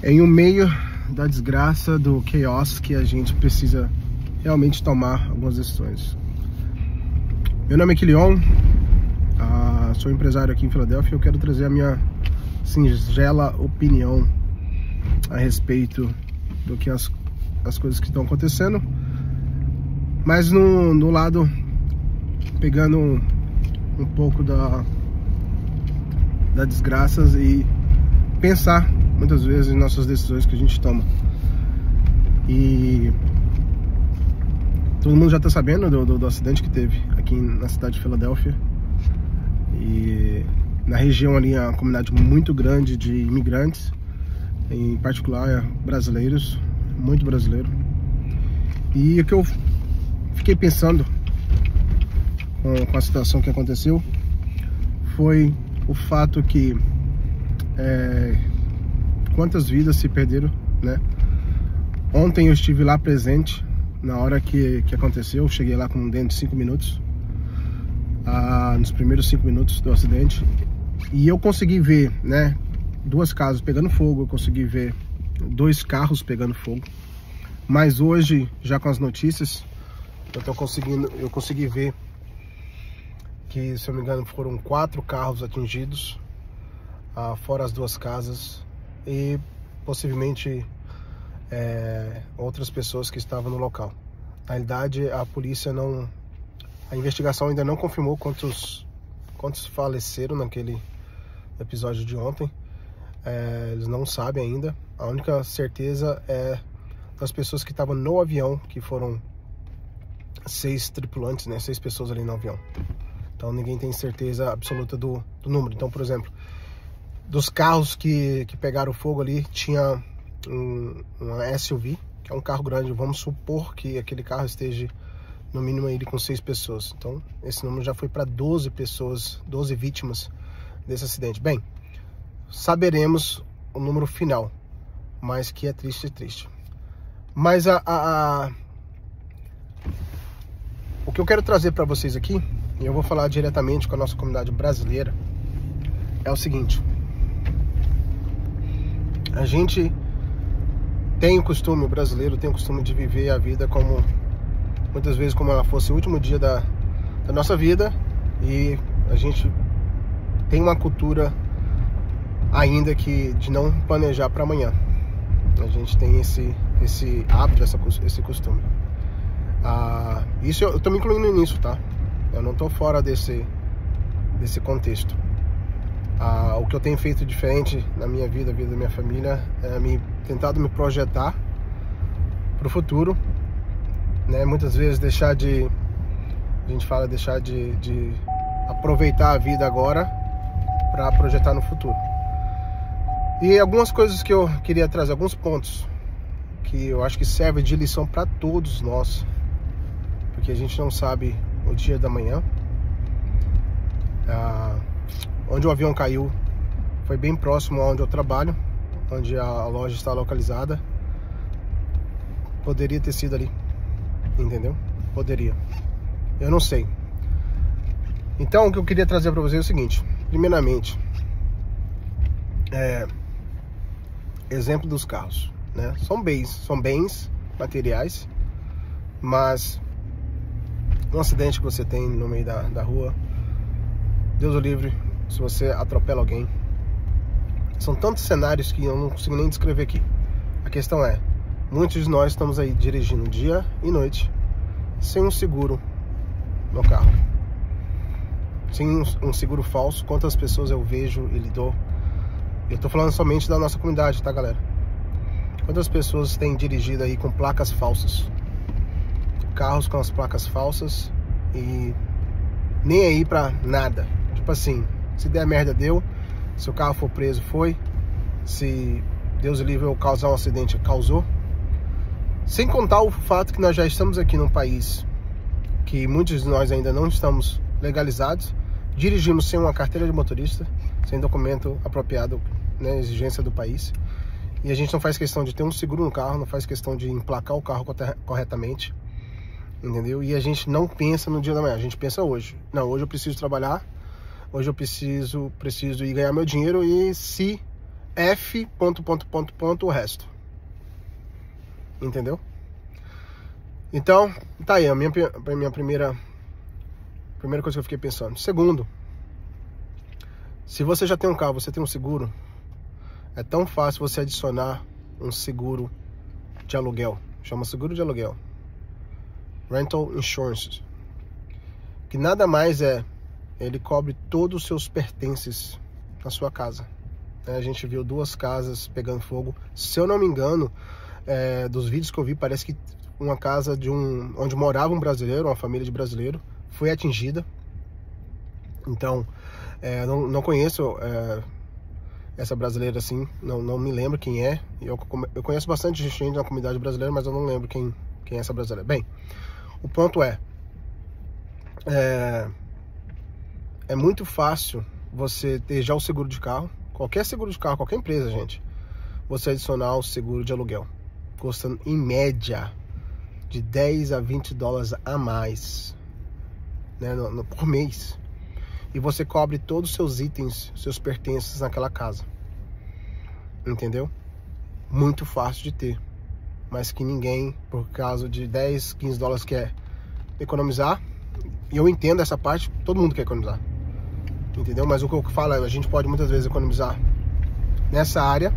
em um meio da desgraça, do chaos, que a gente precisa realmente tomar algumas decisões. Meu nome é Kilion, sou empresário aqui em Filadélfia e eu quero trazer a minha singela opinião a respeito do que as coisas que estão acontecendo, mas no lado, pegando um pouco da desgraças e pensar muitas vezes em nossas decisões que a gente toma. E todo mundo já está sabendo do acidente que teve aqui na cidade de Filadélfia, e na região ali é uma comunidade muito grande de imigrantes, em particular brasileiros, muito brasileiro. E o que eu fiquei pensando com a situação que aconteceu foi o fato que quantas vidas se perderam, né? Ontem eu estive lá presente na hora que aconteceu. Eu cheguei lá com dentro de 5 minutos, nos primeiros 5 minutos do acidente, e eu consegui ver, né, 2 casas pegando fogo, eu consegui ver 2 carros pegando fogo. Mas hoje, já com as notícias, eu consegui ver que, se eu não me engano, foram 4 carros atingidos, fora as 2 casas, e possivelmente outras pessoas que estavam no local. Na realidade, a polícia a investigação ainda não confirmou quantos faleceram naquele episódio de ontem. Eles não sabem ainda. A única certeza é das pessoas que estavam no avião, que foram 6 tripulantes, né? 6 pessoas ali no avião. Então ninguém tem certeza absoluta do número. Então, por exemplo, dos carros que pegaram fogo ali, tinha uma SUV, que é um carro grande. Vamos supor que aquele carro esteja no mínimo aí com 6 pessoas. Então esse número já foi para 12 pessoas, 12 vítimas desse acidente. Bem, saberemos o número final, mas que é triste. Mas o que eu quero trazer para vocês aqui, e eu vou falar diretamente com a nossa comunidade brasileira, é o seguinte: a gente tem o costume, o brasileiro tem o costume de viver a vida muitas vezes como ela fosse o último dia da nossa vida, e a gente tem uma cultura ainda de não planejar para amanhã. A gente tem esse hábito, esse costume. Isso eu tô me incluindo nisso, tá? Eu não tô fora desse contexto. O que eu tenho feito diferente na minha vida, a vida da minha família, é tentado me projetar para o futuro, né? Muitas vezes deixar de aproveitar a vida agora para projetar no futuro. E algumas coisas que eu queria trazer, alguns pontos que eu acho que serve de lição para todos nós, porque a gente não sabe o dia da manhã. Onde o avião caiu foi bem próximo a onde eu trabalho, onde a loja está localizada. Poderia ter sido ali, entendeu? Poderia. Eu não sei. Então, o que eu queria trazer para vocês é o seguinte: primeiramente, exemplo dos carros, né? São bens materiais, mas um acidente que você tem no meio da rua, Deus o livre, se você atropela alguém. São tantos cenários que eu não consigo nem descrever aqui. A questão é, muitos de nós estamos aí dirigindo dia e noite sem um seguro no carro, sem um seguro falso. Quantas pessoas eu vejo e lido? Eu tô falando somente da nossa comunidade, tá, galera? Quantas pessoas têm dirigido aí com placas falsas? Carros com as placas falsas e nem aí pra nada. Tipo assim, se der merda, deu. Se o carro for preso, foi. Se Deus livre eu causar um acidente, causou. Sem contar o fato que nós já estamos aqui num país que muitos de nós ainda não estamos legalizados. Dirigimos sem uma carteira de motorista, sem documento apropriado, né, exigência do país. E a gente não faz questão de ter um seguro no carro, não faz questão de emplacar o carro corretamente, entendeu? E a gente não pensa no dia da manhã, a gente pensa hoje. Não, hoje eu preciso trabalhar, hoje eu preciso ir ganhar meu dinheiro, e se F... o resto. Entendeu? Então, tá aí a minha primeira coisa que eu fiquei pensando. Segundo, se você já tem um carro, você tem um seguro, é tão fácil você adicionar um seguro de aluguel. Chama seguro de aluguel. Rental Insurance. Que nada mais é, ele cobre todos os seus pertences na sua casa. A gente viu 2 casas pegando fogo. Se eu não me engano, dos vídeos que eu vi, parece que uma casa onde morava um brasileiro, uma família de brasileiro, foi atingida. Então, não conheço essa brasileira assim, não me lembro quem é. Eu conheço bastante gente na comunidade brasileira, mas eu não lembro quem é essa brasileira. Bem, o ponto é muito fácil você ter já o seguro de carro, qualquer seguro de carro, qualquer empresa, gente, você adicionar o seguro de aluguel, custando em média de 10 a 20 dólares a mais, né, por mês. E você cobre todos os seus itens, seus pertences naquela casa. Entendeu? Muito fácil de ter. Mas que ninguém, por causa de 10, 15 dólares, quer economizar. E eu entendo essa parte, todo mundo quer economizar. Entendeu? Mas o que eu falo é, a gente pode muitas vezes economizar nessa área,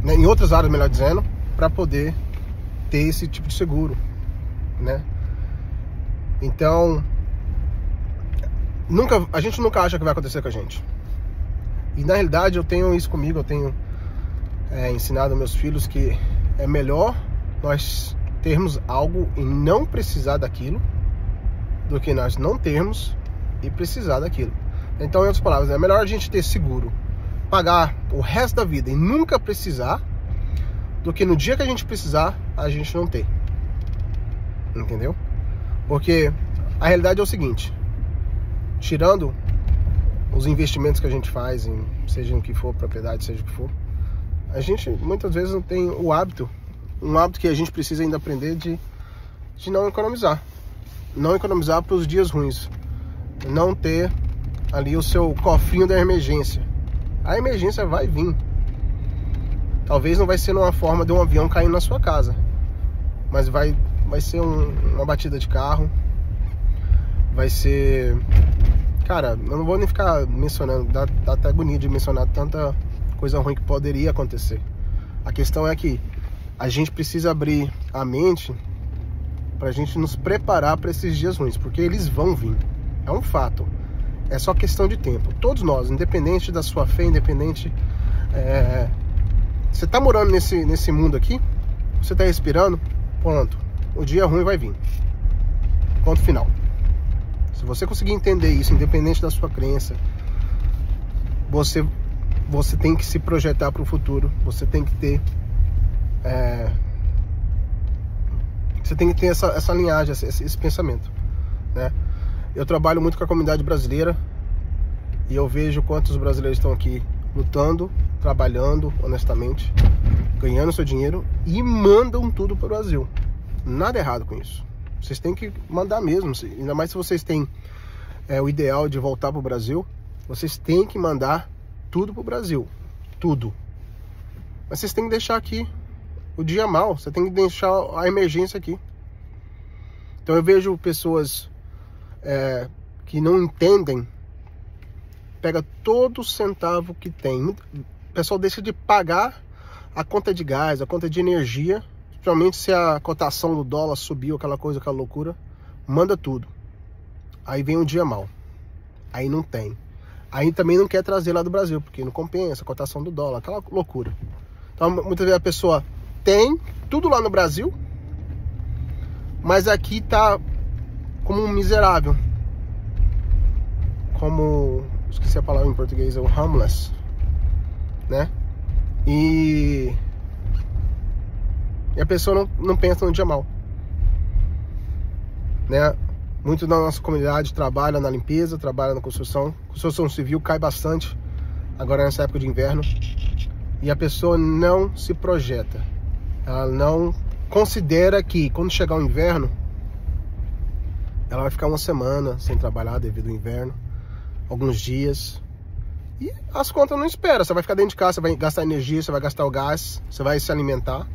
né, em outras áreas, melhor dizendo, para poder ter esse tipo de seguro, né? Então, a gente nunca acha que vai acontecer com a gente. E na realidade eu tenho isso comigo, eu tenho ensinado meus filhos que é melhor nós termos algo e não precisar daquilo, do que nós não termos e precisar daquilo. Então, em outras palavras, é melhor a gente ter seguro, pagar o resto da vida e nunca precisar, do que no dia que a gente precisar, a gente não ter. Entendeu? Porque a realidade é o seguinte: tirando os investimentos que a gente faz, seja em que for, propriedade, seja o que for, a gente muitas vezes não tem o hábito, um hábito que a gente precisa ainda aprender de não economizar. Não economizar para os dias ruins. Não ter ali o seu cofrinho da emergência. A emergência vai vir. Talvez não vai ser numa forma de um avião caindo na sua casa, mas vai ser uma batida de carro, vai ser... Cara, eu não vou nem ficar mencionando, dá até agonia de mencionar tanta coisa ruim que poderia acontecer. A questão é que a gente precisa abrir a mente pra gente nos preparar para esses dias ruins, porque eles vão vir, é um fato, é só questão de tempo. Todos nós, independente da sua fé, independente... Você tá morando nesse mundo aqui, você tá respirando, pronto, o dia ruim vai vir. Ponto final. Se você conseguir entender isso, independente da sua crença, você tem que se projetar para o futuro. Você tem que ter essa linhagem, esse pensamento, né? Eu trabalho muito com a comunidade brasileira e eu vejo quantos brasileiros estão aqui lutando, trabalhando honestamente, ganhando seu dinheiro e mandam tudo para o Brasil. Nada errado com isso. Vocês têm que mandar mesmo, ainda mais se vocês têm o ideal de voltar para o Brasil, vocês têm que mandar tudo para o Brasil, tudo. Mas vocês têm que deixar aqui o dia mal, você tem que deixar a emergência aqui. Então eu vejo pessoas que não entendem, pega todo centavo que tem, o pessoal deixa de pagar a conta de gás, a conta de energia, principalmente se a cotação do dólar subiu, aquela coisa, aquela loucura, manda tudo. Aí vem um dia mal, aí não tem. Aí também não quer trazer lá do Brasil, porque não compensa a cotação do dólar, aquela loucura. Então muitas vezes a pessoa tem tudo lá no Brasil, mas aqui tá como um miserável. Como, esqueci a palavra em português, é o homeless, né? E a pessoa não pensa no dia mal, né? Muito da nossa comunidade trabalha na limpeza, trabalha na construção civil, cai bastante agora nessa época de inverno, e a pessoa não se projeta, ela não considera que quando chegar o inverno ela vai ficar uma semana sem trabalhar devido ao inverno, alguns dias, E as contas não esperam. Você vai ficar dentro de casa, você vai gastar energia, você vai gastar o gás, você vai se alimentar.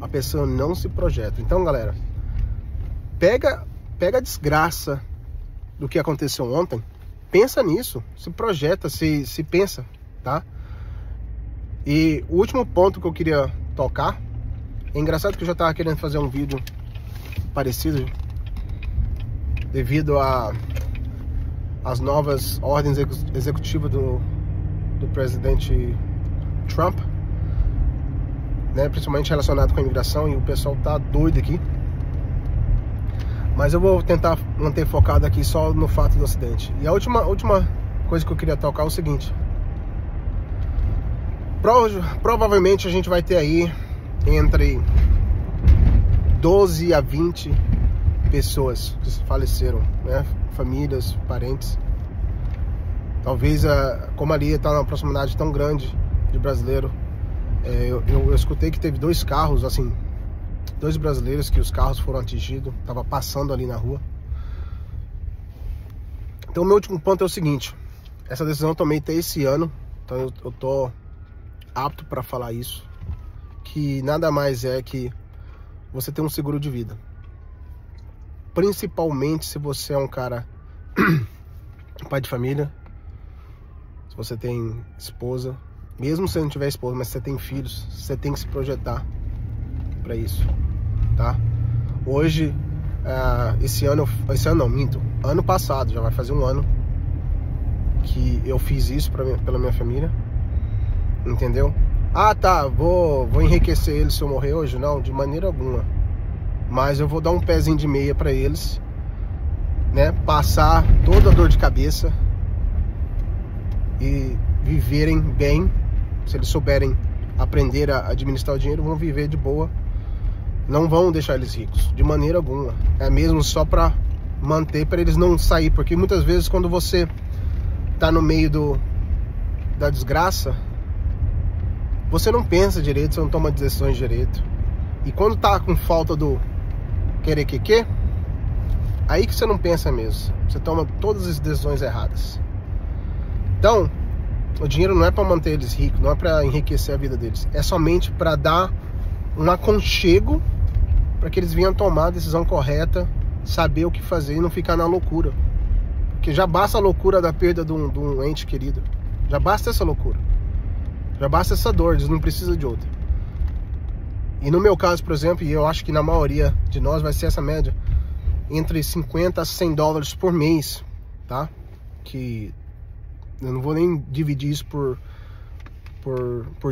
A pessoa não se projeta. Então, galera, pega a desgraça do que aconteceu ontem, pensa nisso, se projeta, se pensa, tá? E o último ponto que eu queria tocar, é engraçado que eu já tava querendo fazer um vídeo parecido, devido às novas ordens executivas do presidente Trump, né, principalmente relacionado com a imigração, e o pessoal tá doido aqui. Mas eu vou tentar manter focado aqui só no fato do acidente. E a última coisa que eu queria tocar é o seguinte. Provavelmente a gente vai ter aí entre 12 a 20 pessoas que faleceram, né? Famílias, parentes. Talvez, como ali está numa proximidade tão grande de brasileiro, eu escutei que teve 2 carros, assim, 2 brasileiros que os carros foram atingidos, tava passando ali na rua. Então o meu último ponto é o seguinte, essa decisão eu tomei até esse ano, então eu tô apto para falar isso, que nada mais é que você ter um seguro de vida. Principalmente se você é um cara pai de família, se você tem esposa, mesmo se não tiver esposa, mas se você tem filhos, você tem que se projetar para isso, tá? Hoje, ano passado, já vai fazer um ano que eu fiz isso pela minha família, entendeu? Ah, tá, vou enriquecer eles se eu morrer hoje? Não, de maneira alguma. Mas eu vou dar um pezinho de meia para eles, né? Passar toda a dor de cabeça e viverem bem. Se eles souberem aprender a administrar o dinheiro, vão viver de boa. Não vão deixar eles ricos, de maneira alguma. É mesmo só para manter, para eles não sair. Porque muitas vezes quando você tá no meio da desgraça, você não pensa direito, você não toma decisões direito. E quando tá com falta do querer que, aí que você não pensa mesmo. Você toma todas as decisões erradas. Então, o dinheiro não é para manter eles ricos, não é para enriquecer a vida deles. É somente para dar um aconchego para que eles venham tomar a decisão correta, saber o que fazer e não ficar na loucura. Porque já basta a loucura da perda de um ente querido. Já basta essa loucura. Já basta essa dor, eles não precisam de outra. E no meu caso, por exemplo, e eu acho que na maioria de nós vai ser essa média, entre 50 a 100 dólares por mês, tá? Que eu não vou nem dividir isso por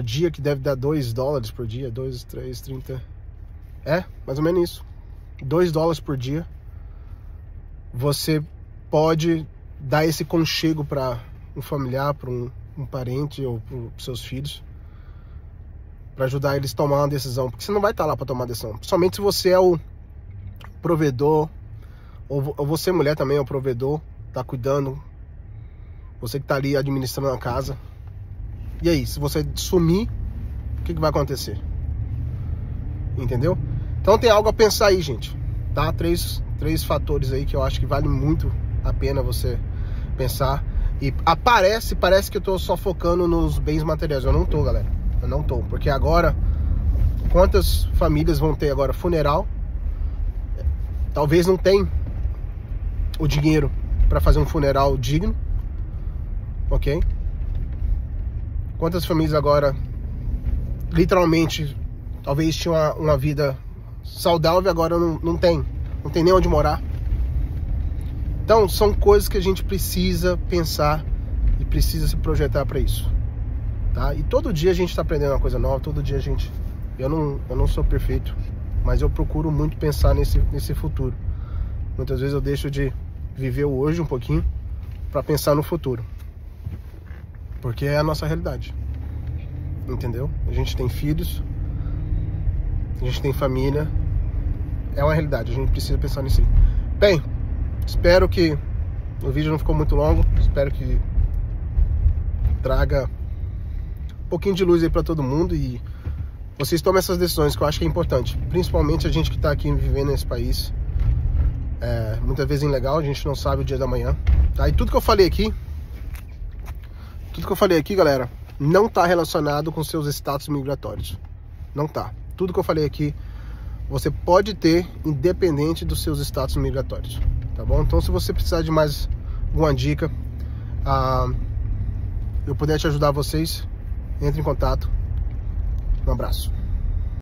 dia, que deve dar 2 dólares por dia, 2, 3, 30... É, mais ou menos isso. 2 dólares por dia. Você pode dar esse conchego para um familiar, para um parente ou para os seus filhos, para ajudar eles a tomar uma decisão. Porque você não vai estar lá para tomar decisão. Somente se você é o provedor, ou você, mulher, também é o provedor, tá cuidando. Você que tá ali administrando a casa. E aí, se você sumir, o que vai acontecer? Entendeu? Então tem algo a pensar aí, gente, tá? Três fatores aí que eu acho que vale muito a pena você pensar. E parece que eu tô só focando nos bens materiais. Eu não tô, galera. Eu não tô. Porque agora, quantas famílias vão ter agora funeral? Talvez não tenha o dinheiro para fazer um funeral digno. Ok? Quantas famílias agora, literalmente, talvez tinham uma vida saudável, agora não tem nem onde morar. Então são coisas que a gente precisa pensar e precisa se projetar para isso, tá? E todo dia a gente está aprendendo uma coisa nova, todo dia eu não sou perfeito, mas eu procuro muito pensar nesse futuro. Muitas vezes eu deixo de viver o hoje um pouquinho para pensar no futuro, porque é a nossa realidade, entendeu? A gente tem filhos, a gente tem família, é uma realidade, a gente precisa pensar nisso aí. Bem, espero que o vídeo não ficou muito longo, espero que traga um pouquinho de luz aí para todo mundo e vocês tomem essas decisões, que eu acho que é importante, principalmente a gente que está aqui vivendo nesse país. Muitas vezes é ilegal, a gente não sabe o dia da manhã, tá? E tudo que eu falei aqui Tudo que eu falei aqui, galera, não tá relacionado com seus status migratórios. Não tá. Tudo que eu falei aqui, você pode ter independente dos seus status migratórios, tá bom? Então, se você precisar de mais alguma dica, eu puder te ajudar vocês, entre em contato. Um abraço.